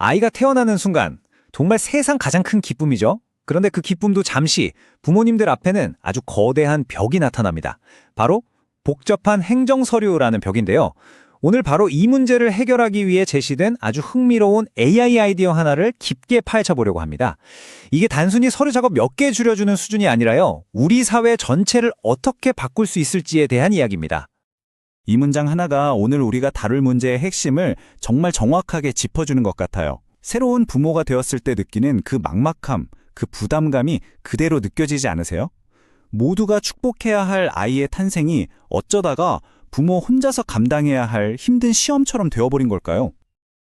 아이가 태어나는 순간 정말 세상 가장 큰 기쁨이죠. 그런데 그 기쁨도 잠시 부모님들 앞에는 아주 거대한 벽이 나타납니다. 바로 복잡한 행정 서류라는 벽인데요. 오늘 바로 이 문제를 해결하기 위해 제시된 아주 흥미로운 AI 아이디어 하나를 깊게 파헤쳐 보려고 합니다. 이게 단순히 서류 작업 몇 개 줄여주는 수준이 아니라요. 우리 사회 전체를 어떻게 바꿀 수 있을지에 대한 이야기입니다. 이 문장 하나가 오늘 우리가 다룰 문제의 핵심을 정말 정확하게 짚어주는 것 같아요. 새로운 부모가 되었을 때 느끼는 그 막막함, 그 부담감이 그대로 느껴지지 않으세요? 모두가 축복해야 할 아이의 탄생이 어쩌다가 부모 혼자서 감당해야 할 힘든 시험처럼 되어버린 걸까요?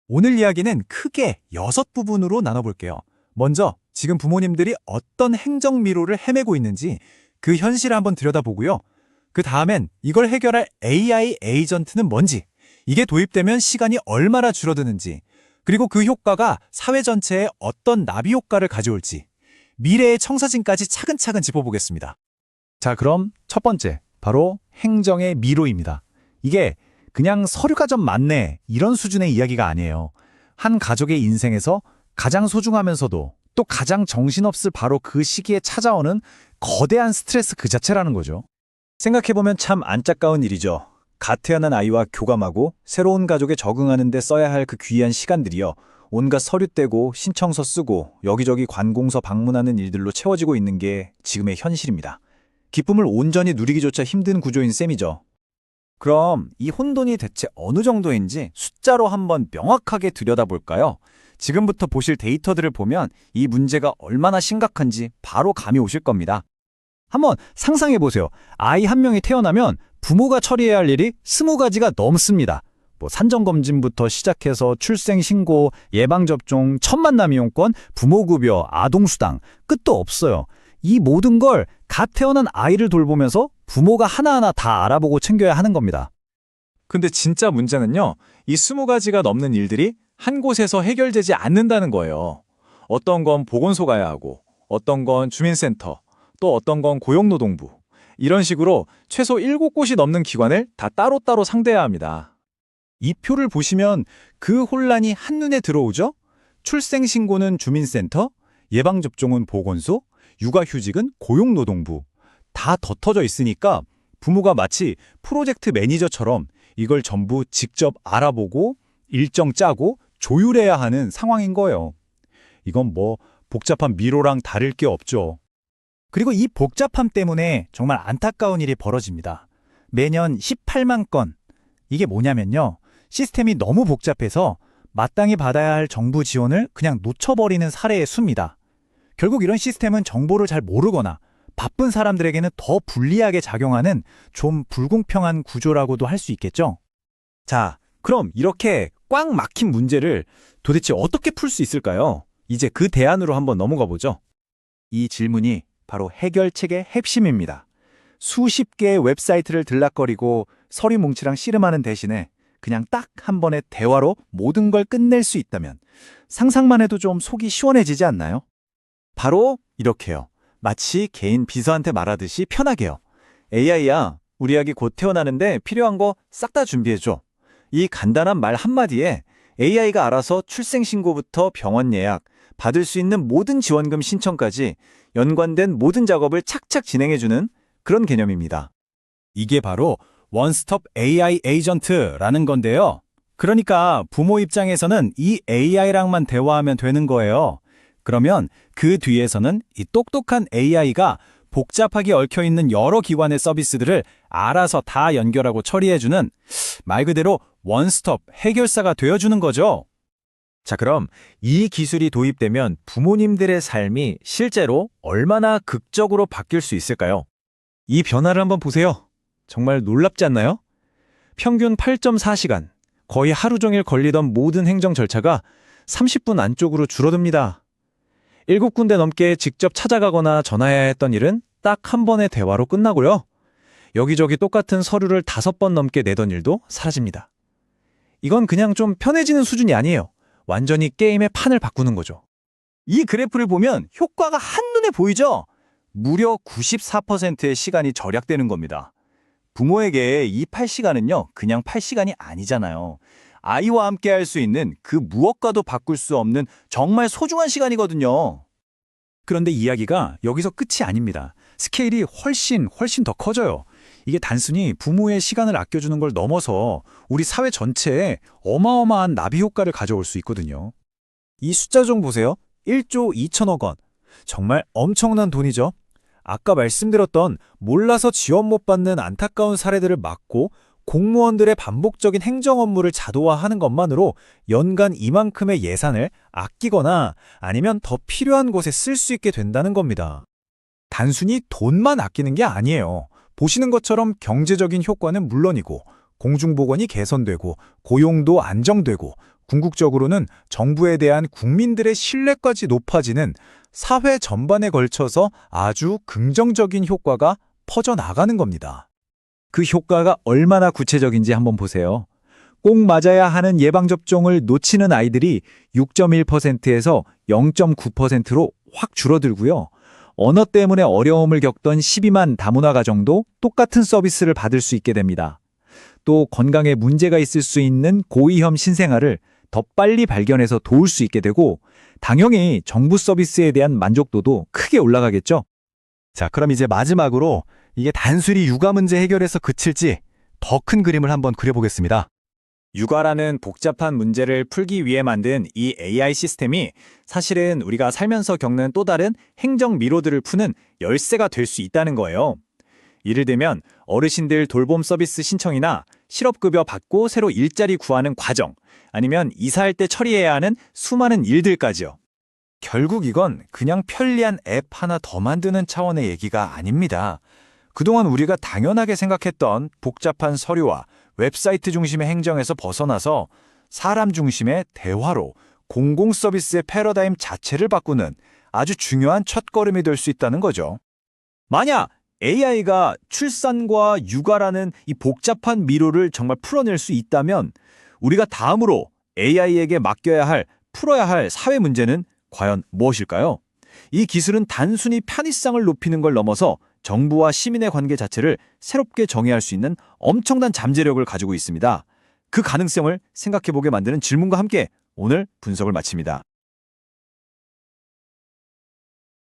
오늘 이야기는 크게 6부분으로 나눠볼게요. 먼저 지금 부모님들이 어떤 행정미로를 헤매고 있는지 그 현실을 한번 들여다보고요. 그 다음엔 이걸 해결할 AI 에이전트는 뭔지, 이게 도입되면 시간이 얼마나 줄어드는지, 그리고 그 효과가 사회 전체에 어떤 나비 효과를 가져올지, 미래의 청사진까지 차근차근 짚어보겠습니다. 자, 그럼 첫 번째, 바로 행정의 미로입니다. 이게 그냥 서류가 좀 많네 이런 수준의 이야기가 아니에요. 한 가족의 인생에서 가장 소중하면서도 또 가장 정신없을 바로 그 시기에 찾아오는 거대한 스트레스 그 자체라는 거죠. 생각해보면 참 안타까운 일이죠. 갓 태어난 아이와 교감하고 새로운 가족에 적응하는 데 써야 할 그 귀한 시간들이요. 온갖 서류 떼고 신청서 쓰고 여기저기 관공서 방문하는 일들로 채워지고 있는 게 지금의 현실입니다. 기쁨을 온전히 누리기조차 힘든 구조인 셈이죠. 그럼 이 혼돈이 대체 어느 정도인지 숫자로 한번 명확하게 들여다볼까요? 지금부터 보실 데이터들을 보면 이 문제가 얼마나 심각한지 바로 감이 오실 겁니다. 한번 상상해보세요. 아이 한 명이 태어나면 부모가 처리해야 할 일이 20가지가 넘습니다. 산정검진부터 시작해서 출생신고, 예방접종, 첫 만남 이용권, 부모급여, 아동수당, 끝도 없어요. 이 모든 걸 갓 태어난 아이를 돌보면서 부모가 하나하나 다 알아보고 챙겨야 하는 겁니다. 근데 진짜 문제는요, 이 20가지가 넘는 일들이 한 곳에서 해결되지 않는다는 거예요. 어떤 건 보건소 가야 하고, 어떤 건 주민센터, 또 어떤 건 고용노동부. 이런 식으로 최소 7곳이 넘는 기관을 다 따로따로 상대해야 합니다. 이 표를 보시면 그 혼란이 한눈에 들어오죠? 출생신고는 주민센터, 예방접종은 보건소, 육아휴직은 고용노동부. 다 덧터져 있으니까 부모가 마치 프로젝트 매니저처럼 이걸 전부 직접 알아보고 일정 짜고 조율해야 하는 상황인 거예요. 이건 복잡한 미로랑 다를 게 없죠. 그리고 이 복잡함 때문에 정말 안타까운 일이 벌어집니다. 매년 18만 건. 이게 뭐냐면요. 시스템이 너무 복잡해서 마땅히 받아야 할 정부 지원을 그냥 놓쳐버리는 사례의 수입니다. 결국 이런 시스템은 정보를 잘 모르거나 바쁜 사람들에게는 더 불리하게 작용하는 좀 불공평한 구조라고도 할 수 있겠죠. 자, 그럼 이렇게 꽉 막힌 문제를 도대체 어떻게 풀 수 있을까요? 이제 그 대안으로 한번 넘어가 보죠. 이 질문이 바로 해결책의 핵심입니다. 수십 개의 웹사이트를 들락거리고 서류 뭉치랑 씨름하는 대신에 그냥 딱 한 번의 대화로 모든 걸 끝낼 수 있다면 상상만 해도 좀 속이 시원해지지 않나요? 바로 이렇게요. 마치 개인 비서한테 말하듯이 편하게요. AI야, 우리 아기 곧 태어나는데 필요한 거 싹 다 준비해줘. 이 간단한 말 한마디에 AI가 알아서 출생신고부터 병원 예약, 받을 수 있는 모든 지원금 신청까지 연관된 모든 작업을 착착 진행해주는 그런 개념입니다. 이게 바로 원스톱 AI 에이전트라는 건데요. 그러니까 부모 입장에서는 이 AI랑만 대화하면 되는 거예요. 그러면 그 뒤에서는 이 똑똑한 AI가 복잡하게 얽혀있는 여러 기관의 서비스들을 알아서 다 연결하고 처리해주는 말 그대로 원스톱 해결사가 되어주는 거죠. 자, 그럼 이 기술이 도입되면 부모님들의 삶이 실제로 얼마나 극적으로 바뀔 수 있을까요? 이 변화를 한번 보세요. 정말 놀랍지 않나요? 평균 8.4시간, 거의 하루 종일 걸리던 모든 행정 절차가 30분 안쪽으로 줄어듭니다. 7군데 넘게 직접 찾아가거나 전화해야 했던 일은 딱 한 번의 대화로 끝나고요. 여기저기 똑같은 서류를 5번 넘게 내던 일도 사라집니다. 이건 그냥 좀 편해지는 수준이 아니에요. 완전히 게임의 판을 바꾸는 거죠. 이 그래프를 보면 효과가 한눈에 보이죠? 무려 94%의 시간이 절약되는 겁니다. 부모에게 이 8시간은요, 그냥 8시간이 아니잖아요. 아이와 함께 할 수 있는 그 무엇과도 바꿀 수 없는 정말 소중한 시간이거든요. 그런데 이야기가 여기서 끝이 아닙니다. 스케일이 훨씬 더 커져요. 이게 단순히 부모의 시간을 아껴주는 걸 넘어서 우리 사회 전체에 어마어마한 나비 효과를 가져올 수 있거든요. 이 숫자 좀 보세요. 1조 2천억 원. 정말 엄청난 돈이죠. 아까 말씀드렸던 몰라서 지원 못 받는 안타까운 사례들을 막고 공무원들의 반복적인 행정 업무를 자도화하는 것만으로 연간 이만큼의 예산을 아끼거나 아니면 더 필요한 곳에 쓸 수 있게 된다는 겁니다. 단순히 돈만 아끼는 게 아니에요. 보시는 것처럼 경제적인 효과는 물론이고 공중보건이 개선되고 고용도 안정되고 궁극적으로는 정부에 대한 국민들의 신뢰까지 높아지는 사회 전반에 걸쳐서 아주 긍정적인 효과가 퍼져나가는 겁니다. 그 효과가 얼마나 구체적인지 한번 보세요. 꼭 맞아야 하는 예방접종을 놓치는 아이들이 6.1%에서 0.9%로 확 줄어들고요. 언어 때문에 어려움을 겪던 12만 다문화 가정도 똑같은 서비스를 받을 수 있게 됩니다. 또 건강에 문제가 있을 수 있는 고위험 신생아를 더 빨리 발견해서 도울 수 있게 되고 당연히 정부 서비스에 대한 만족도도 크게 올라가겠죠. 자, 그럼 이제 마지막으로 이게 단순히 육아 문제 해결에서 그칠지 더 큰 그림을 한번 그려보겠습니다. 육아라는 복잡한 문제를 풀기 위해 만든 이 AI 시스템이 사실은 우리가 살면서 겪는 또 다른 행정 미로들을 푸는 열쇠가 될 수 있다는 거예요. 예를 들면 어르신들 돌봄 서비스 신청이나 실업급여 받고 새로 일자리 구하는 과정, 아니면 이사할 때 처리해야 하는 수많은 일들까지요. 결국 이건 그냥 편리한 앱 하나 더 만드는 차원의 얘기가 아닙니다. 그동안 우리가 당연하게 생각했던 복잡한 서류와 웹사이트 중심의 행정에서 벗어나서 사람 중심의 대화로 공공 서비스의 패러다임 자체를 바꾸는 아주 중요한 첫걸음이 될 수 있다는 거죠. 만약 AI가 출산과 육아라는 이 복잡한 미로를 정말 풀어낼 수 있다면 우리가 다음으로 AI에게 맡겨야 할, 풀어야 할 사회 문제는 과연 무엇일까요? 이 기술은 단순히 편의성을 높이는 걸 넘어서 정부와 시민의 관계 자체를 새롭게 정의할 수 있는 엄청난 잠재력을 가지고 있습니다. 그 가능성을 생각해보게 만드는 질문과 함께 오늘 분석을 마칩니다.